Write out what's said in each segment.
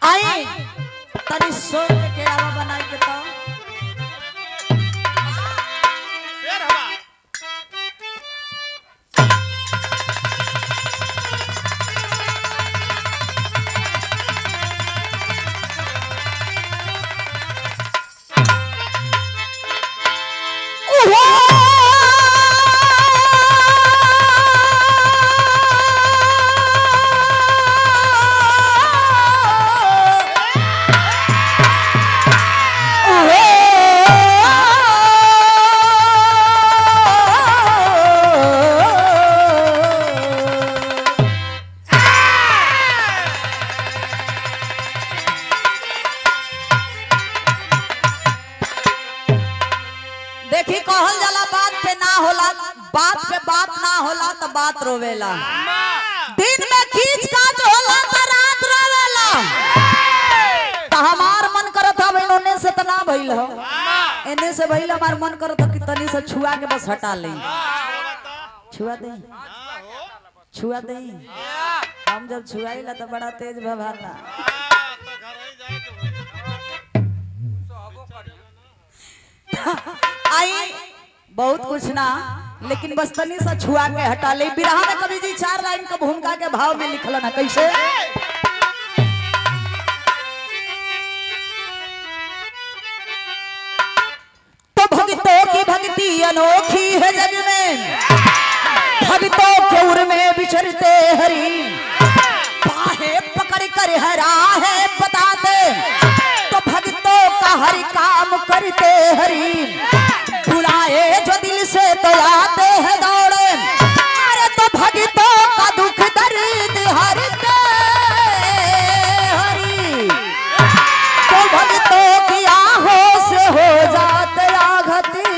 आई तनी सोच के आवा बनाई के तो देखी कहल जाला बात पे ना होला, बात पे बात ना होला तो बात रोवेला। दिन में खींच काच होला तो रात रोवेला। तो हमार मन करत है इन्होंने से तना भइल हो, इन्हें से भइल हमार मन करत है कि तनी से छुआ के बस हटा ले। छुआ दे, छुआ दे। हम जब छुआईला तो बड़ा तेज भभाला। आई बहुत कुछ ना, लेकिन बस तनी सा छुआ के हटा ले। बिरहा में कवि जी 4 लाइन का भूमिका के भाव में लिखल ना कैसे। तो भक्तों की भक्ति अनोखी है जग में, भक्तों के उर में विचरते हरि, बाहें पकड़ कर हरा है बताते, तो भक्तों का हर काम करते हरि, बुलाए जो दिल से तो आते हैं दौड़े, अरे तो भक्तों का दुख दर्द हरते हरि, तो भक्तों की आहों से हो जाते आघती,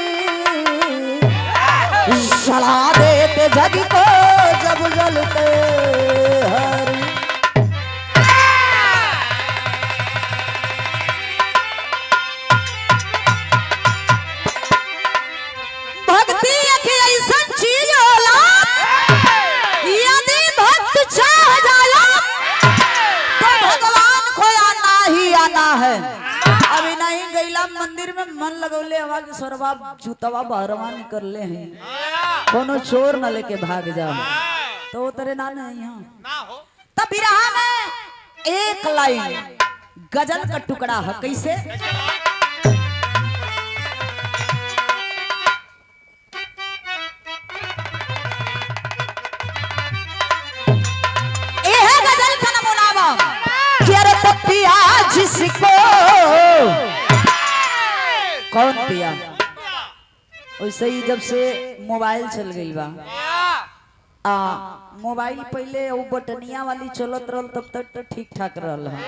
जला देते जग को जब जलते हरि। है अभी नहीं गईला मंदिर में मन लगौले हवा के सरवा जूतवा बहरवा निकल ले हैं, कोनो चोर न लेके भाग जाओ तो उतरे ना नहीं ना हो। तब बिरहा में एक लाइन गजल का टुकड़ा है कैसे। यह गजल का नमूना पिया जिसको कौन पिया, वैसे ही जब से मोबाइल चल गई बा, मोबाइल पहले वो बटनिया वाली चलत रहल तब तक तो ठीक ठाक रहल है,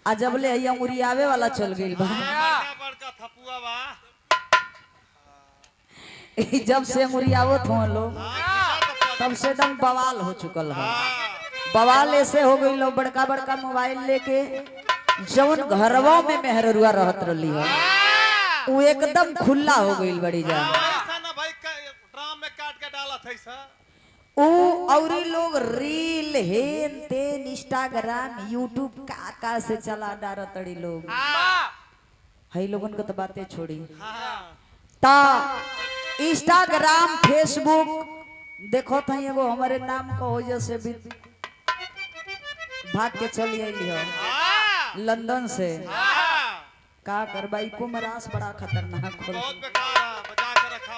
आ जब ले अंगुरियावे वाला चल गई बा, जब से अंगुरियावत हो लोग तब से एकदम बवाल हो चुकल है। बवाल ऐसे हो गई लोग बड़का बड़का मोबाइल लेके जौन घरवा में मेहरुआ रहत रही है वो एकदम खुला हो गई बड़ी जा औरी लोग रील हेन तेन इंस्टाग्राम यूट्यूब का से चला डार तड़ी लोग हई लोगन को तो बातें छोड़ी ता इंस्टाग्राम फेसबुक देखो था एगो हमारे नाम का हो जैसे भी भाग के चली आई हो लंदन से का करबाई को मरास बड़ा खतरनाक हो बहुत बेकार है, बचा के रखा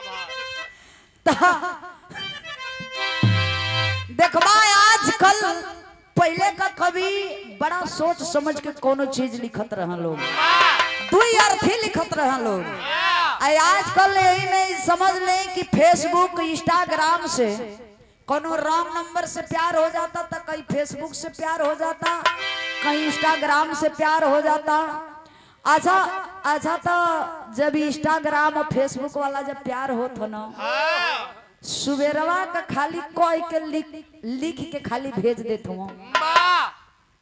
देखबा आजकल पहले का कवि बड़ा सोच समझ के कोनो चीज लिखत रहा लोग, दुई अर्थी लिखत रहा लोग। आजकल यही नहीं समझ ले कि फेसबुक इंस्टाग्राम से कोनो रॉन्ग नंबर से प्यार हो जाता था, कहीं फेसबुक से प्यार हो जाता, कहीं इंस्टाग्राम से प्यार हो जाता। अच्छा तो जब इंस्टाग्राम और फेसबुक वाला जब प्यार होता ना सुबेरवा का खाली कोई के लिख के खाली भेज देता हूँ,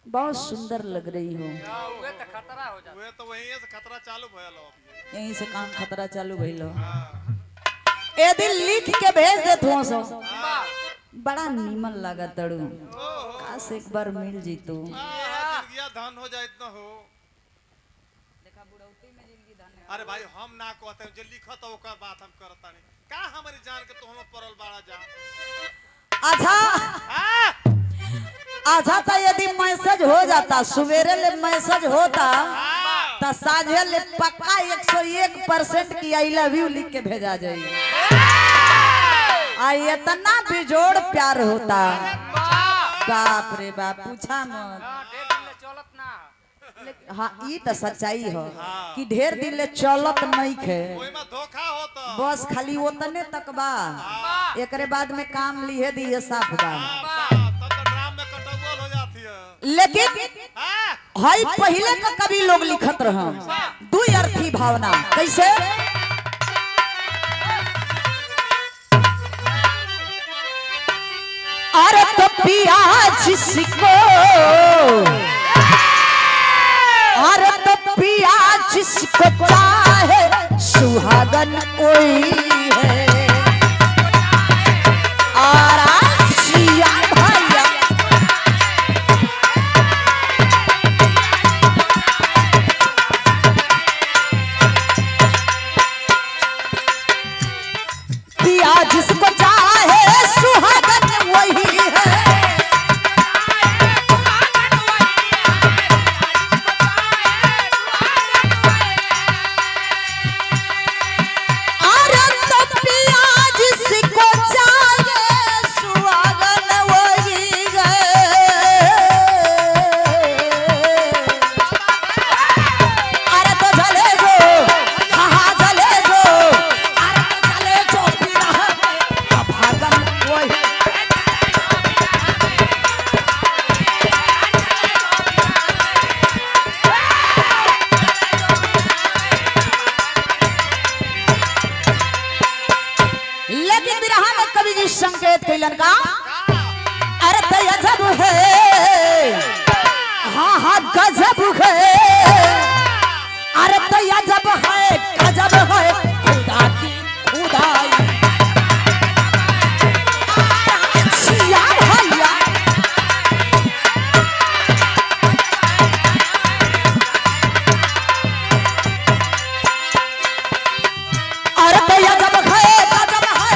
बहुत सुंदर लग रही हो, यहीं से काम खतरा चालू भइलो। ए दिन लिख के भेज देता हूँ बड़ा नीमन लगा तड़ू, काश एक बार मिल जीतू। धन हो जाए इतना हो। अरे भाई हम ना कहते जो लिखत हो ओकर बात हम करता नहीं का हमारी जान के तो हम परल बाड़ा जा। अच्छा तो यदि मैसेज हो जाता सवेरे ले मैसेज होता तो साझे ले पक्का 101% की आई लव यू लिख के भेजा जाए। इतना बिजोड़ प्यार होता, बाप रे बाप पूछा मत। हाँ ये तो सच्चाई हो कि ढेर दिन ले चलत नहीं खे, धोखा होता बस खाली उतने तक बा, एकरे बाद में काम लिए दिए साफ बा। लेकिन हाई पहले का कभी लोग लिखत रहा दुई अर्थी भावना कैसे अरे तो पिया जिसको अरे तो पिया जिसको चाहे सुहागन कोई है और आशिया भैया पिया जिसको चाहे सुहागन वही है। संकेत कैलन का अरे तो गजब है, हाँ हाँ गजब है, अरे तो गजब है गजब है खुदा की खुदाई छिया भैया। अरे तो गजब है गजब है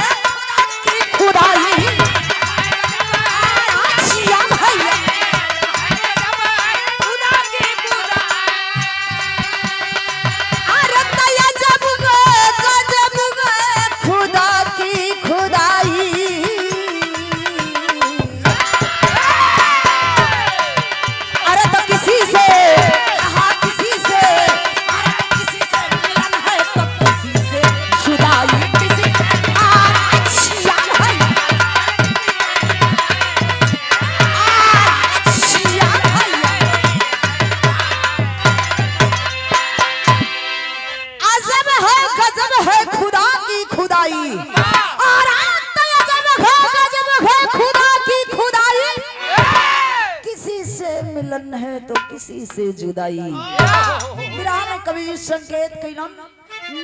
मिलन है तो किसी से जुदाई। विरह में कवि संकेत कैलन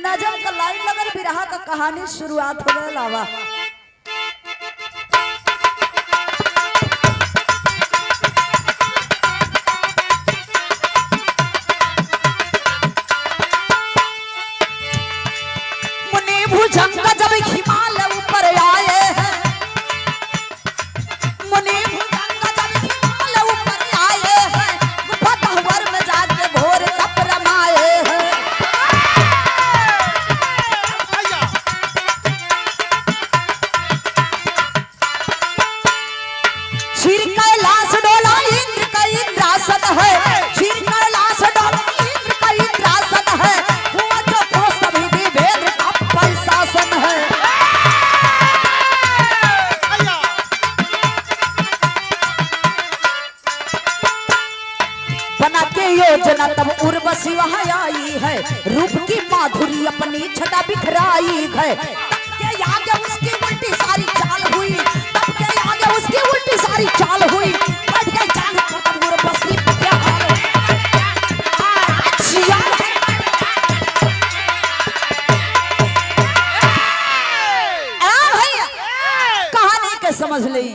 नजम का लाइन लगल विरह का कहानी शुरुआत हो गए लावा। मुनि भुजंग जब हिमालय ऊपर आए हैं, मुनि भुजंग जब हिमालय ऊपर आए हैं, फतहवर में जाके घोर तप रमाए हैं। क्षीर कैलाश डोला इंद्र का इंद्रासन है, क्षीर कैलाश डोला इंद्र का इंद्रासन है, हुआ जो दोस्त अभी भी वेद का पैसासन है। बना के योजना तब उर्वशी वहां आई है, रूप की माधुरी अपनी छटा बिखराई है। तब के आगे उसकी उल्टी सारी चाल हुई, तब के आगे उसकी उल्टी सारी चाल हुई, बढ़ गई जान पर तब उर्वशी क्या हाल भैया कहानी के समझ ली।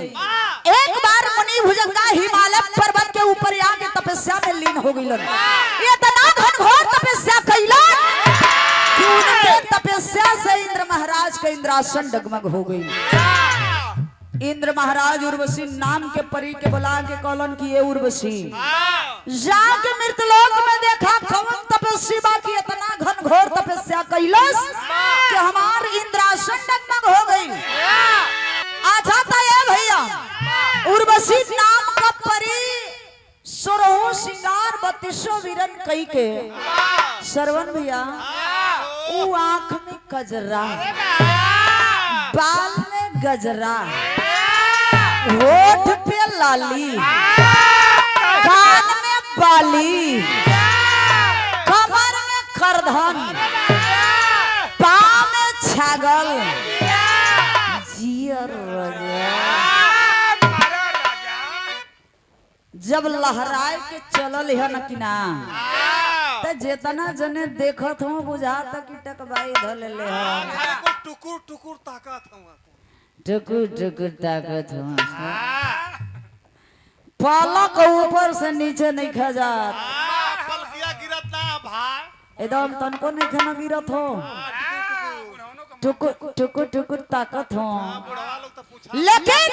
हो गइलन। इतना घनघोर तपस्या कैलन कि उनके तपस्या से इंद्र महाराज का इंद्रासन डगमग हो गई। इंद्र महाराज उर्वशी नाम के परी के बुला के कहलन कि ये उर्वशी जाके मृतलोक में देखा कौन तपस्वी बाकी इतना घनघोर तपस्या कैलस कि हमार इंद्रासन डगमग हो गई। अच्छा था ये भैया उर्वशी नाम का परी 16 श्रृंगार 32 वीरन कई के श्रवण भैया वो आंख में गजरा, बाल में गजरा, होठ पे लाली, कान में बाली, कमर में करधन, पाँव में छागल, जियर जब लहराए के चलल है न कि ना तो जितना जने देखत हो बुझाता कि टकबाई धले ले टुकुर टुकुर ताकत हूं टुकुर टुकुर ताकत हो। पालक ऊपर से नीचे नहीं खजात पलकिया गिरत ना भाई एकदम तनको नहीं खाना गिरत हो टुकुर टुकुर टुकुर ताकत हो। बुढ़वा लोग तो पूछा लेकिन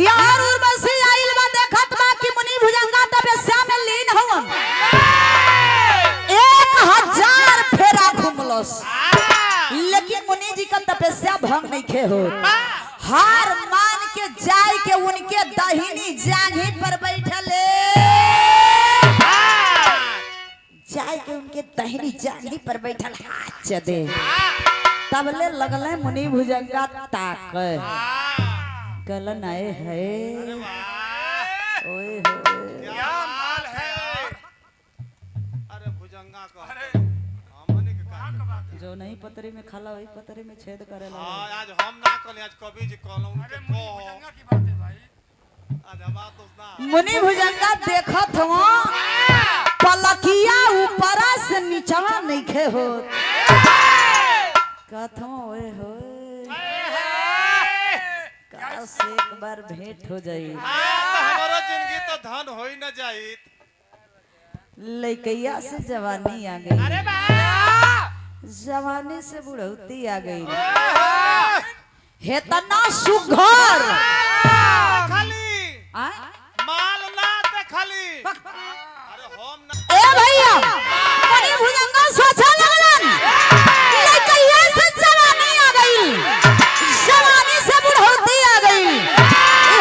यार उर्वशी आइल बा देखत बा कि मुनि भुजंगा तपस्या में लीन हवन 1000 फेरा घुमलस लेकिन मुनि जी का तपस्या भंग नहीं खे हो। हार मान के जाय के उनके दाहिनी जांघी पर बैठले जाय के उनके दाहिनी जांघी पर बैठल हाथ चदे तबले लगले मुनि भुजंगा ताक कलन आए है ओए क्या माल है। अरे भुजंगा का हमने के काम जो नहीं पतरी में खाला वही पतरी में छेद करे लगे। हां आज हम ना कहले आज कवि जी कहलो उनके को भुजंगा की बात है भाई आज बात तो ना मुनि भुजंगा देखत हो पलकिया ऊपरा से नीचवा नहीं खे हो कथो ओए होए काश एक बार भेंट हो जाई हमारा जिंदगी तो धन होई न जाइत लइकैया से जवानी आ गई अरे बा जवानी से बुढ़ौती आ गई हेतना सुघर खाली आय माल ना देखली अरे हम ना ए भैया मुनि भुजंगा सोचा लगलन लइकैया से जवानी आ गई जवानी से बुढ़ौती आ गई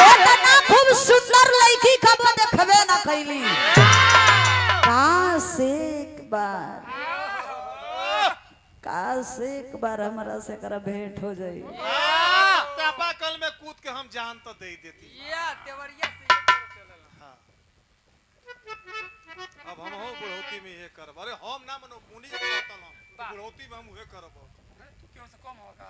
हेतना खूब सुंदर लड़की कब देखबे ना कैली काश एक बार हमारा से करा भेंट हो जाई चापा कल में कूद के हम जान तो दे देती देवरिया से हाँ। अब हम हो बुढ़ौती में ये करब अरे हम ना मनो मुनि जी कहता ना बुढ़ौती में हम ये करब तू क्यों से कम होगा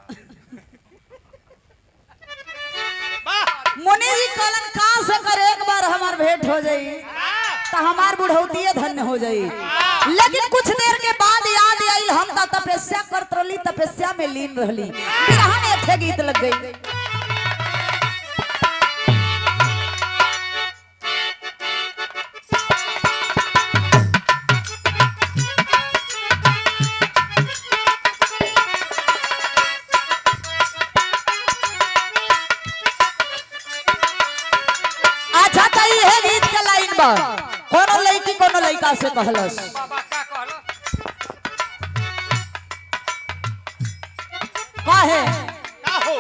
मुनि जी कहलन का से कर एक बार हमार भेंट हो जाई तो हमार बुढ़ौती धन्य हो जाई। लेकिन कुछ देर के बाद याद आइल हम तो तपस्या करत रहली तपस्या में लीन रहली बिरहन एथे गीत लग गई अच्छा त इहे गीत के लाइन बा कोनो लड़की कोनो लड़का से कहलस बाबा का कहलो काहे का हो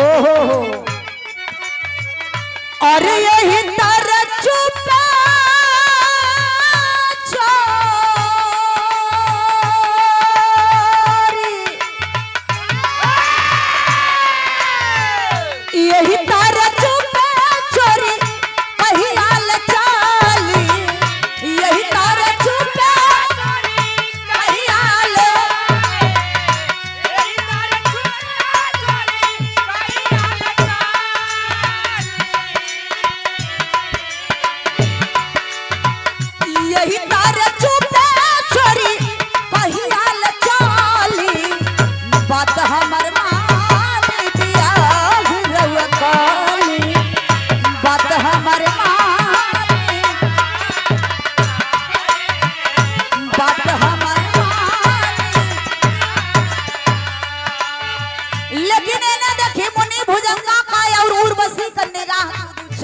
ओहो हो अरे यही तर चुप यही तर चुप चोरी कहियाल चाली यही तर चुप कहियाल यही तारे चुप चोरी कहियाल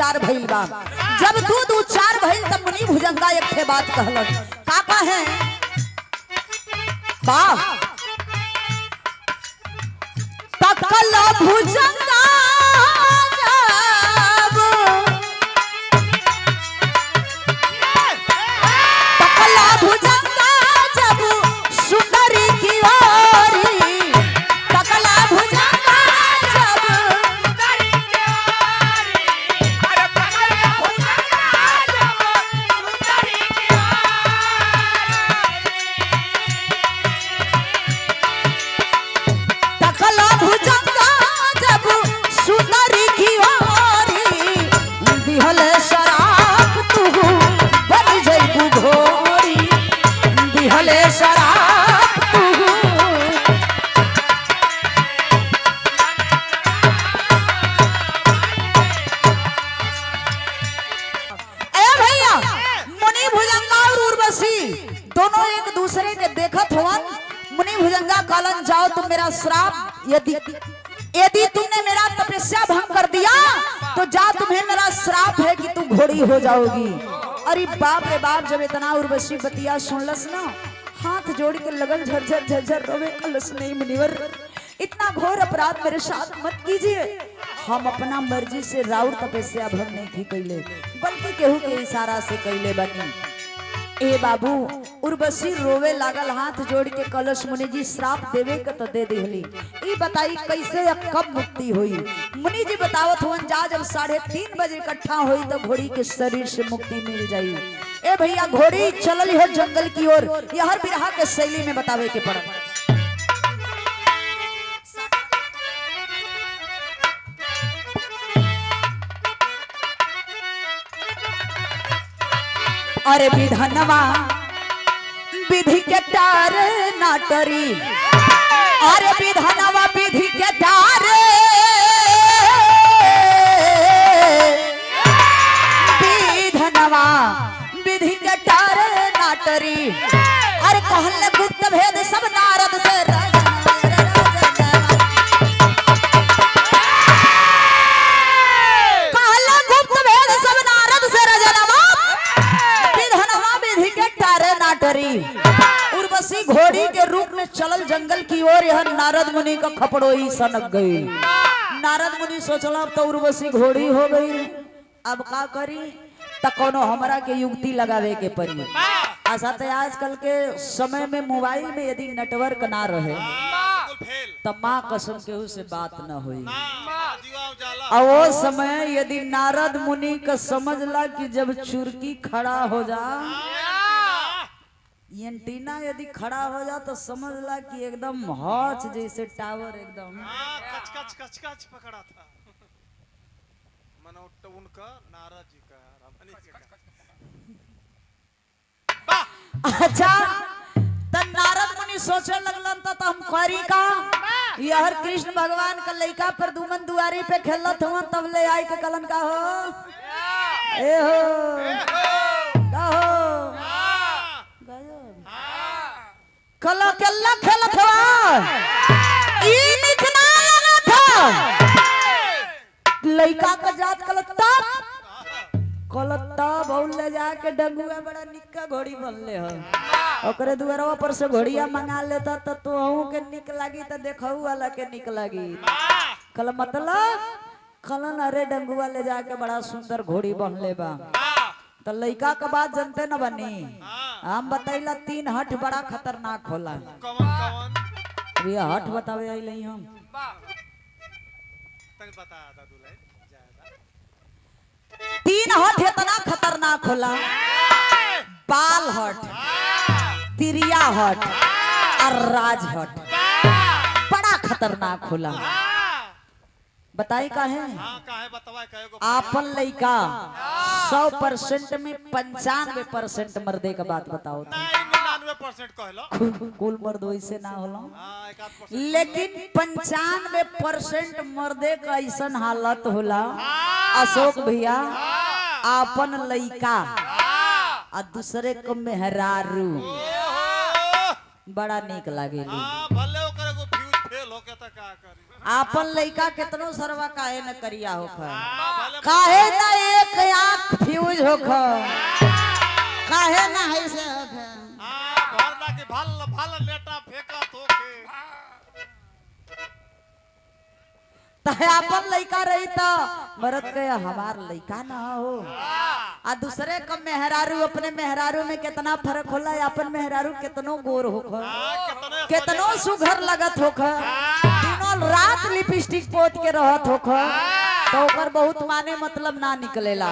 चार भइल बा। जब दू दू चार भइल तब मुनि भुजंगा एक ठे बात कहलन। का कहे वाह तकल भुजंगा जब तकल भुजंगा जब सुंदरी की ओरी तकल भुजंगा जब तकला भुजंगा जब सुंदरी की ओरी दिहले शराब तू बन जइबू घोरी दिहले शराब तू ए भैया मुनि भुजंगा और उर्वशी दोनों एक दूसरे के देखत हुआ। मुनि भुजंगा कहलन जाओ तुम मेरा श्राप यदि यदि तुमने मेरा तपस्या भंग कर दिया तो जा तुम्हें मेरा श्राप है कि तुम घोड़ी हो जाओगी। अरे बाप रे बाप जब इतना उर्वशी बतिया सुनलस ना हाथ जोड़ के लगल झरझर झरझर रोवे कलस नहीं मुनिवर इतना घोर अपराध मेरे साथ मत कीजिए। हम अपना मर्जी से राउर तपस्या भंग नहीं थी कैले बल्कि केहू के इशारा से कैले बनी। ए बाबू उर्वशी रोवे लागल हाथ जोड़ के कलश मुनि जी श्राप देवे के तो दे दिहली ई बताई कैसे अब कब मुक्ति हुई। मुनि जी बतावत हुन जा जब 3:30 बजे इकट्ठा हुई तो घोड़ी के शरीर से मुक्ति मिल जाई। ए भैया घोड़ी चलल है जंगल की ओर यह हर बिरहा के शैली में बतावे के पड़ा। अरे विधनवा विधि के टार नाटरी अरे विधनवा विधि के टार विधनवा विधि के टार नाटरी अरे कहले गुप्त भेद सब नारद से कहले गुप्त भेद सब नारद से रजनवा उर्वशी घोड़ी के रूप में चलल जंगल की ओर यह नारद मुनि का खपड़ोई सनक गई। नारद मुनि सोचला अब तो उर्वशी घोड़ी हो गई अब का करी त कोनो हमरा के युक्ति लगावे के पड़ी। ऐसा तो आजकल के समय में मोबाइल में यदि नेटवर्क ना रहे तो माँ कसम केहू से बात न हुई। और वो समय यदि नारद मुनि का समझला कि जब चुरकी खड़ा हो जा एंटीना यदि खड़ा हो जा तो समझ ला कि एकदम हॉच जैसे टावर एकदम कच कच कच कच पकड़ा था मनो उनका नारद जी का रामनी जी का। अच्छा त नारद मुनि सोचे लगलन त हम करी का यहर कृष्ण भगवान का लइका पर दुमन दुआरी पे खेलत हुआ तब ले आई के कलन का हो ए हो का हो कला केला खेलत हुआ ई निकना लगा था लइका का जात कलत्ता बहुल ले जाके डंगुआ बड़ा निक्का घोड़ी बनले हो ओकरे दुआरवा पर से घोड़िया मंगा लेता तो तोहू के निक लागी तो देखऊ वाला के निक लागी कल मतलब कलन अरे डंगुआ ले जाके बड़ा सुंदर घोड़ी बनले बा तो लइका के बात जनते न बनी हम बताइला 3 हठ बड़ा खतरनाक होला। कौन कौन ये हठ बतावे आई लई हम तक बता दादू ले ज्यादा 3 हठ इतना खतरनाक होला बाल हठ तिरिया हठ और राज हठ बड़ा खतरनाक होला। बताई का है काहे बतावा कहे को आपन लइका 100% में 95% मर्दे का बात बताओ तो। 99% कहलो कुल मर्द वैसे ना होला हां 1% लेकिन 95% मर्दे का ऐसा हालत होला अशोक भैया आपन लइका आ दूसरे को मेहरारू बड़ा निक लागेली। हां भले ओकरे को फ्यूज फेल होके त का करी आपन लइका कितनो सरवा काहे न करिया होख भले काहे न एक आंख फ्यूज होख काहे न ऐसे होख भरला के भल भल लेटा फेंका तोके तहे आपन लइका रही त मरद के हमार लइका ना हो आ दूसरे का मेहरारू अपने मेहरारू में कितना फर्क होला अपन मेहरारू कितनो गोर होख कितने कितनो सुघर लगत होख दिनों रात लिपस्टिक पोत के रहत होख तो ओकर बहुत माने मतलब ना निकलेला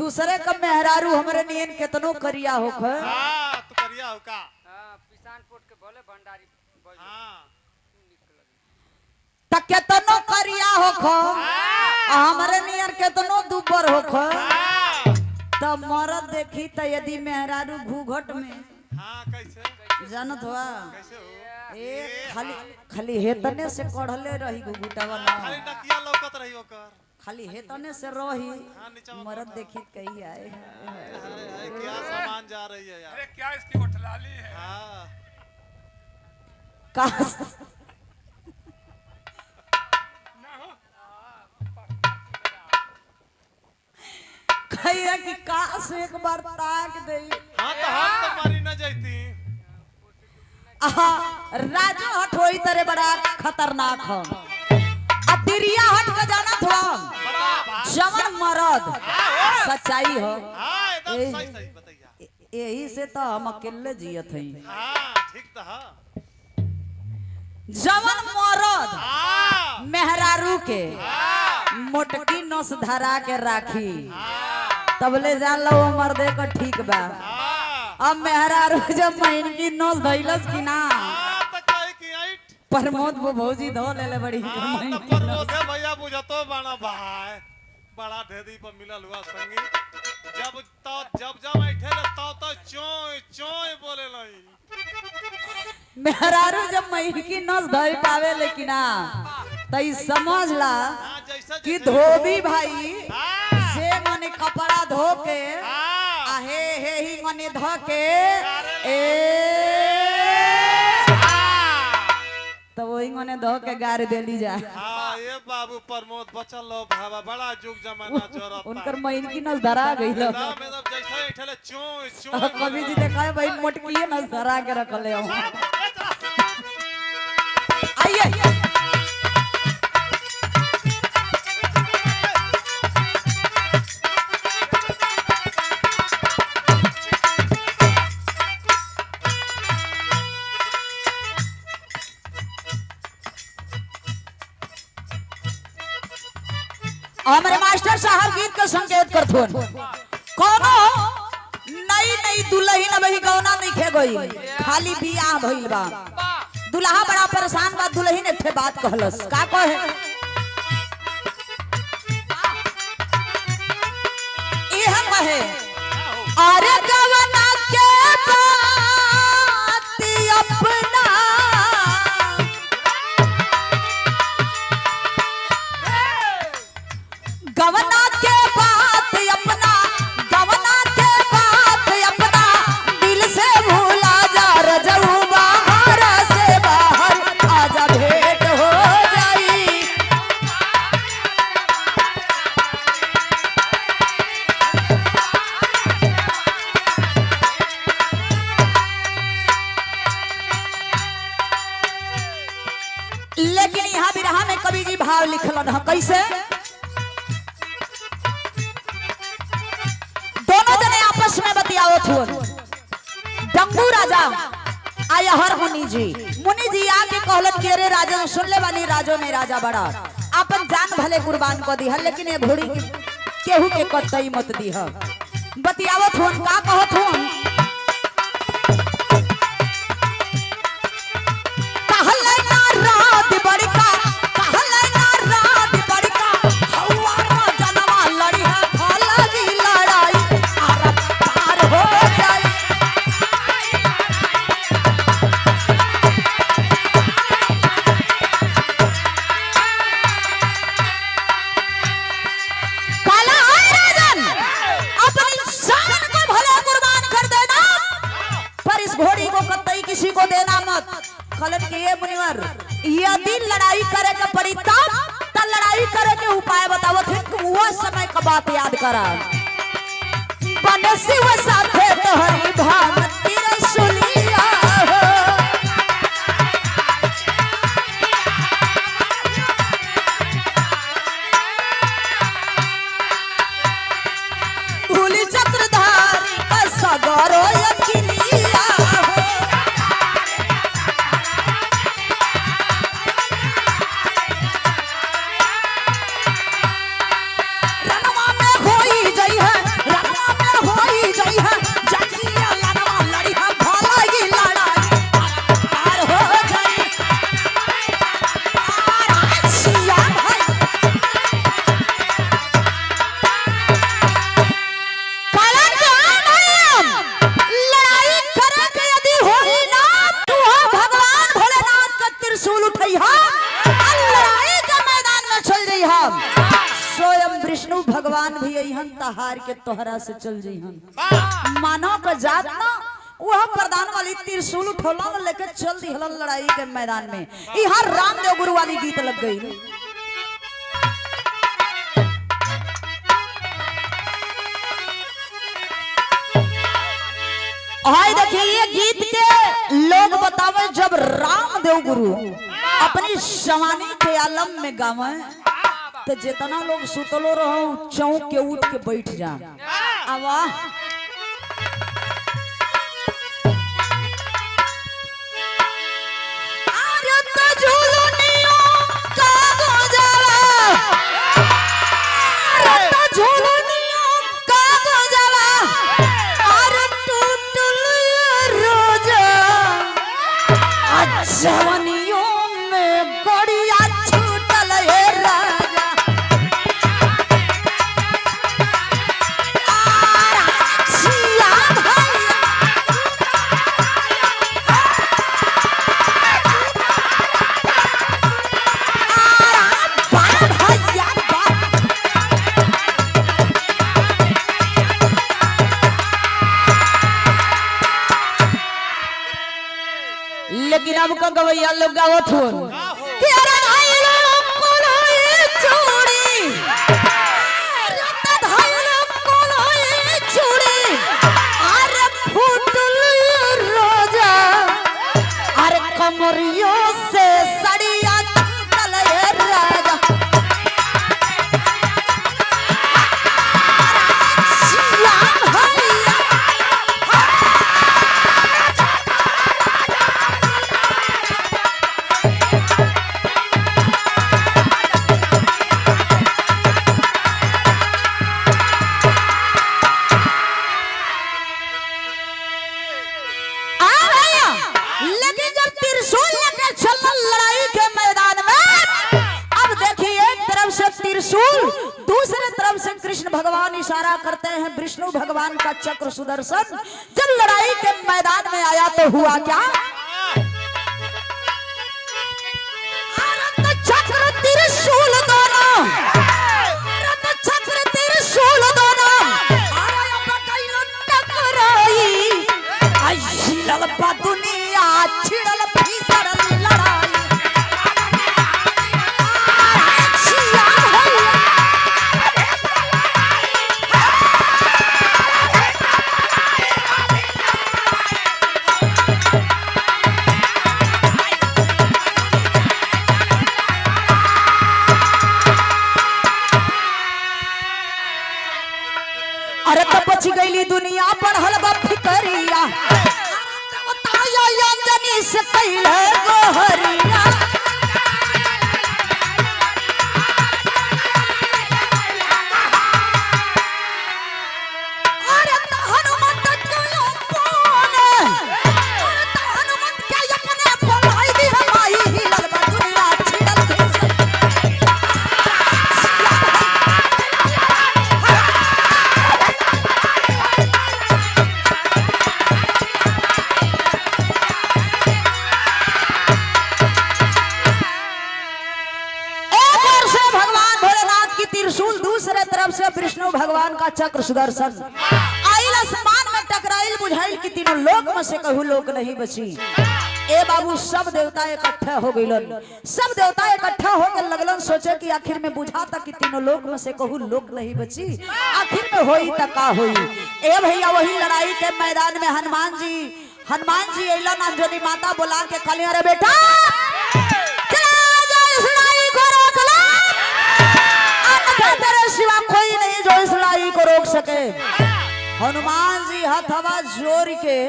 दूसरे का मेहरारू हमरे नियन कितनो करिया होख तू करिया हो का पिसान पोट के बोले भंडारी बोले हां त कितनो करिया होख हमरे नियर कितनो दुबर होख त मरद देखी त यदि मेहरारू घूघट में हां कैसे जानत हुआ कैसे हो ए खाली खाली हेतने से कढ़ले रही घुघुटावा ना खाली नकिया लौकत रही ओकर खाली हेतने से रही नीचा मरद देखी कही आए हाय क्या सामान जा रही है यार अरे क्या इसकी उठलाली है हां काश कहिया कि काश एक बार ताक दे हां तो हम तो मारी न जाती आहा राजो हट होई तरे बड़ा खतरनाक हो अब दिरिया हट का जाना थोड़ा बड़ा बात जवन मरद सच्चाई हो हां एकदम सही सही बताइए यही से तो हम अकेले जियत हई हां ठीक तो हां जवन मरद हां मेहरारू के मोटकी नस धरा के राखी तबले जान लो मर्दे का ठीक बा अब मेहरारू जब महीन की नस धइलस कि ना तो कहे कि आइट प्रमोद वो भौजी धो ले बड़ी हां तो पर मोदे भैया बुझतो बाना भाई बड़ा ढेदी पर मिलल हुआ संगी जब बैठे तो चोय चोय बोले नहीं मेहरारू जब महीन की नस धइ पावे लेकिन ना तई समझ ला हां जैसे कि धोबी भाई हां से मने कपड़ा धो के हां आहे हे ही मने धो के ए तो वही मने धो के गार देली जा हां ये बाबू प्रमोद बचल लो भावा बड़ा जुग जमाना चोरत उनकर महीन की नस धरा गइल एकदम एकदम जैसे बैठे चोय चोय कभी जी देखा है भाई मोटकी नस धरा के रखले हो आइए हमारे मास्टर साहब गीत का संकेत करथुन कोनो नई नई दुल्हन अभी गौना नहीं खे गई खाली बियाह भइल बा दुल्हा बड़ा परेशान बा दुल्हन एक ठे बात कहलस का कहे ई हम कहे अरे गवना के बात अपना गवना के बात अपना गवना के बात अपना दिल से भूला जा रजऊ बाहर से बाहर आजा भेंट हो जाई लेकिन यहाँ बिरहा में कवि जी भाव लिखलन है कैसे आपस में बतियाओ डंगू राजा आया हर मुनि जी आके कहलन के रे राजा सुन ले बानी राजो में राजा बड़ा अपन जान भले कुर्बान को दी लेकिन ये घोड़ी केहू के कतई मत दी बतियावत हुन का कहत हुन कहले ना रात बड़का कहले ना रात बड़का हवा जनवा लड़ी है भला की लड़ाई आर पार हो जाई काला है राजन अपनी जान को भला कुर्बान कर देना पर इस घोड़ी को कतई किसी को देना मत खलन के ये मुनिवर यदि लड़ाई करे के पड़ी तब लड़ाई करे के उपाय बतावत है। वो समय का बात याद करा। बनसी वो साथे तोहरी भागती रसुलिया भूली चक्रधारी का सगरो यकिलिया भगवान भी यहन तहार के तोहरा से चल जइहन। मानव का जात ना वह प्रधान वाली त्रिशूल उठोला लेके चल दी हलन लड़ाई के मैदान में। यहाँ रामदेव गुरु वाली गीत लग गई। हाय देखिए ये गीत के लोग बतावे जब रामदेव गुरु अपनी जवानी के आलम में गावे तो जितना लोग सुतलो रहो चौक के उठ के बैठ जा। आवा अरे तो झूलनियो का गोजरा अरे तो झूलनियो का गोजरा अरे टूटल रोजा जवानियों में गड़िया छूटल है राजा। लेकिन अब का गवैया लोग गावत हो कि अरे भाई लोग कोलोई चूड़ी अरे भाई लोग कोलोई चूड़ी अरे फूटल रोजा अरे कमरियों से सड़िया छूटल है राजा। दूसरे तरफ से कृष्ण भगवान इशारा करते हैं विष्णु भगवान का चक्र सुदर्शन। जब लड़ाई के मैदान में आया तो हुआ क्या? चक्र त्रिशूल दोनों चक्र त्रिशूल दोनों टकराई दुनिया छिड़ल भीषण लड़ाई। अरे तो बच गई दुनिया बढ़ल बा फिकरिया अंजनी से पहले गोहरिया। अरे तो हनुमत क्यों बोले अरे तो हनुमत के अपने बोलाई दी हमारी हिलल बा दुनिया छिड़ल भीषण। त्रिशूल दूसरे तरफ से विष्णु भगवान का चक्र सुदर्शन आइल आसमान में टकराइल बुझाइल कि तीनों लोक में से कहू लोक नहीं बची। ए बाबू सब देवता इकट्ठा हो गइलन। सब देवता इकट्ठा होकर लगलन सोचे कि आखिर में बुझाता कि तीनों लोक में से कहू लोक नहीं बची, आखिर में होई त का होई। ए भैया वही लड़ाई के मैदान में हनुमान जी अइलन। अंजनी माता बुला के कहली अरे बेटा चला जा इस लड़ाई को रोक लो, तेरे सिवा कोई नहीं जो इस लड़ाई को रोक सके। हनुमान जी हथवा जोर के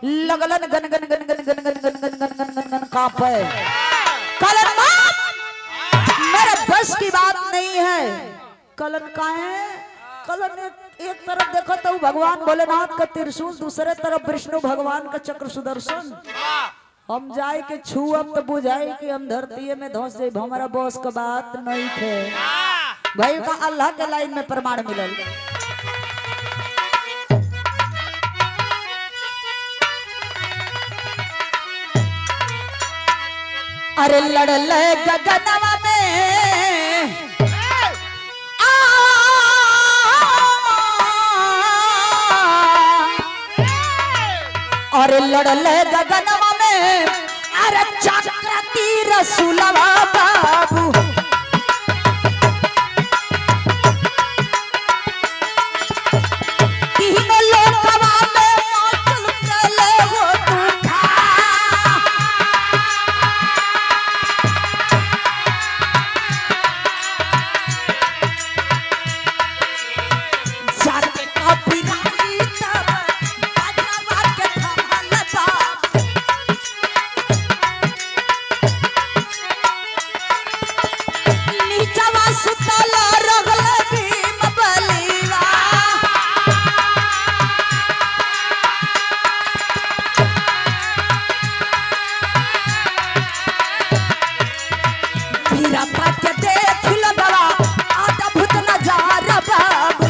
लगलन गन गन गन गन गन गन गन गन गन गन गन कांपे। कलन मेरे बस की बात नहीं है। कलन का है? कलन एक तरफ देखो तो भगवान भोलेनाथ का त्रिशूल, दूसरे तरफ विष्णु भगवान का चक्र सुदर्शन। हम जाए के छुअब तो बुझाई कि हम धरती में धंस जाए, हमारा बॉस का बात नहीं थे भाई। का अल्लाह के लाइन में प्रमाण मिलल। अरे लड़ल गगनवा में अरे लड़ल गगनवा में अरे चक्र तीर सुलवा बाबू। तीनों लोकवा में मचल चले वो तूफान। जाके कपिराई तब बाजवा के थमल बा। नीचवा सुतल रहल भीम बलिवा। वीरता के देख लगवा अद्भुत नजारा बाबू।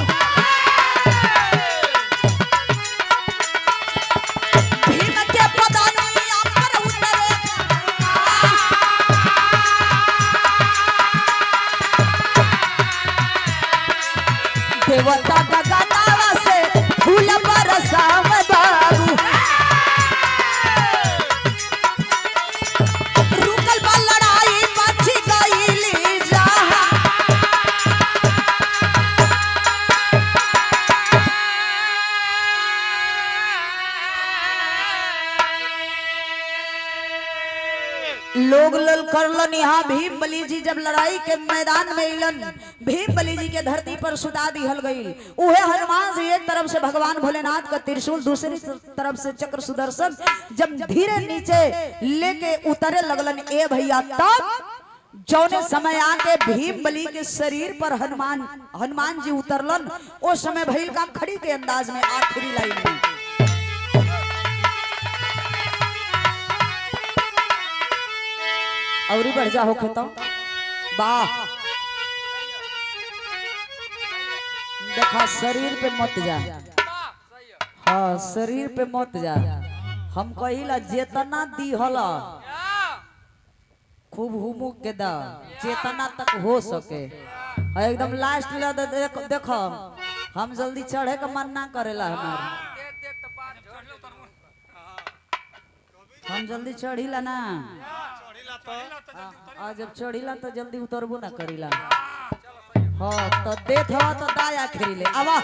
भीम के पदानिया पर उतरे देवता गगनवा से फूल बरसाव बाबू। रुकल बा लड़ाई बच गईली जहां। लोग लल करलन यहाँ भीम बलि जी जब लड़ाई के मैदान में अइलन, भीम बलि जी के धरती पर सुता दिहल गईल। उहे हनुमान जी एक तरफ से भगवान भोलेनाथ का त्रिशूल, दूसरी तरफ से चक्र सुदर्शन जब धीरे नीचे लेके उतरे लगलन। ए भैया तब जौने समय आके भीम बलि के शरीर पर हनुमान जी उतरलन, उस समय भइल का खड़ी के अंदाज में आखिरी लाइन में औरी बढ़ जा होखे तो वाह। देखा शरीर पे मत जा, हाँ शरीर पे मत जा। हम कहिला जेतना दी हला खूब हुमुक के दा, चेतना तक हो सके। एकदम लास्ट ला देखो हम जल्दी चढ़े का मन ना करेला हमार। हम जल्दी चढ़ीला ना, जब चढ़ीला तो जल्दी उतरबो ना करीला। हाँ तो देख तो दाया खरीले आवा।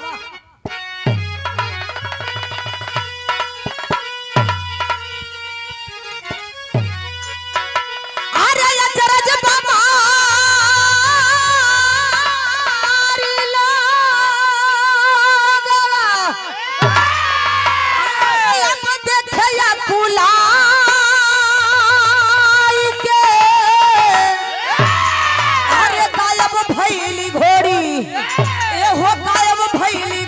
घोड़ी ए हो गायब भैली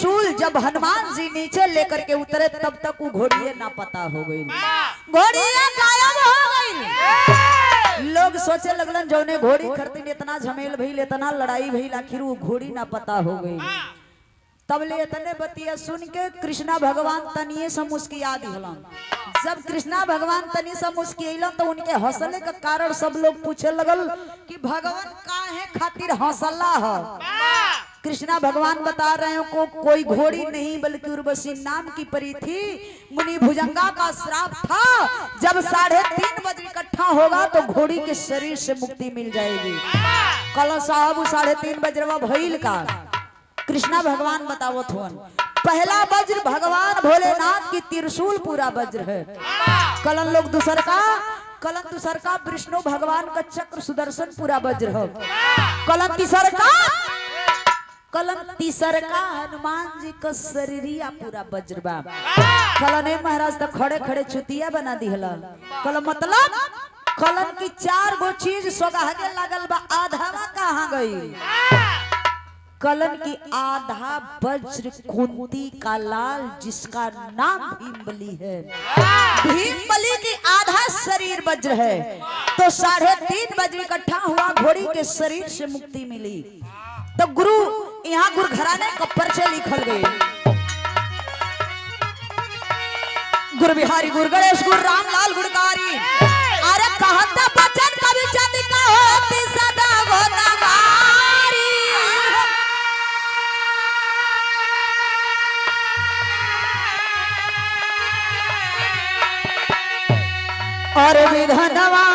त्रिशूल जब हनुमान जी नीचे लेकर के उतरे तब तक वो घोड़िए ना पता हो गई, घोड़िया गायब हो गई। लोग सोचे लगलन जौने घोड़ी खरीदी इतना झमेल भइल, इतना लड़ाई भइल, आखिर वो घोड़ी ना पता हो गई। तब ले इतने बतिया सुन के कृष्णा भगवान तनिए से मुस्किया दिहलन। जब कृष्णा भगवान तनी से मुस्कियलन तो उनके हंसले का कारण सब लोग पूछे लगल कि भगवान काहे खातिर हंसला है। कृष्णा भगवान बता रहे हो को कोई घोड़ी नहीं बल्कि उर्वशी नाम की परी थी, मुनि भुजंगा का श्राप था, जब 3:30 बजे इकट्ठा होगा तो घोड़ी के शरीर से मुक्ति मिल जाएगी। कल साहब 3:30 बजे भइल का कृष्णा भगवान बतावत हुन। पहला वज्र भगवान भोलेनाथ की त्रिशूल पूरा वज्र है। कलन लोग दूसर का विष्णु भगवान का चक्र सुदर्शन पूरा वज्र है। कलन तीसर का हनुमान जी का शरीरिया पूरा वज्र बा। कलन महाराज तो खड़े खड़े चुतिया बना दिहला। कलन मतलब कलन की 4 गो चीज सोगाहे लागल बा, आधावा कहाँ गई? कलन की आधा वज्र कुंती का लाल जिसका नाम भीमबली है। भीमबली की आधा शरीर वज्र है। तो 3:30 बजे इकट्ठा हुआ, घोड़ी के शरीर से मुक्ति मिली। तो गुरु यहाँ गुरु घराने का पर्चे लिखल गए। गुरु बिहारी, गुरु गणेश, गुरु रामलाल गुड़कारी। अरे कहता बचन कभी चंदिका होती सदा गोदावारी। और विधनवा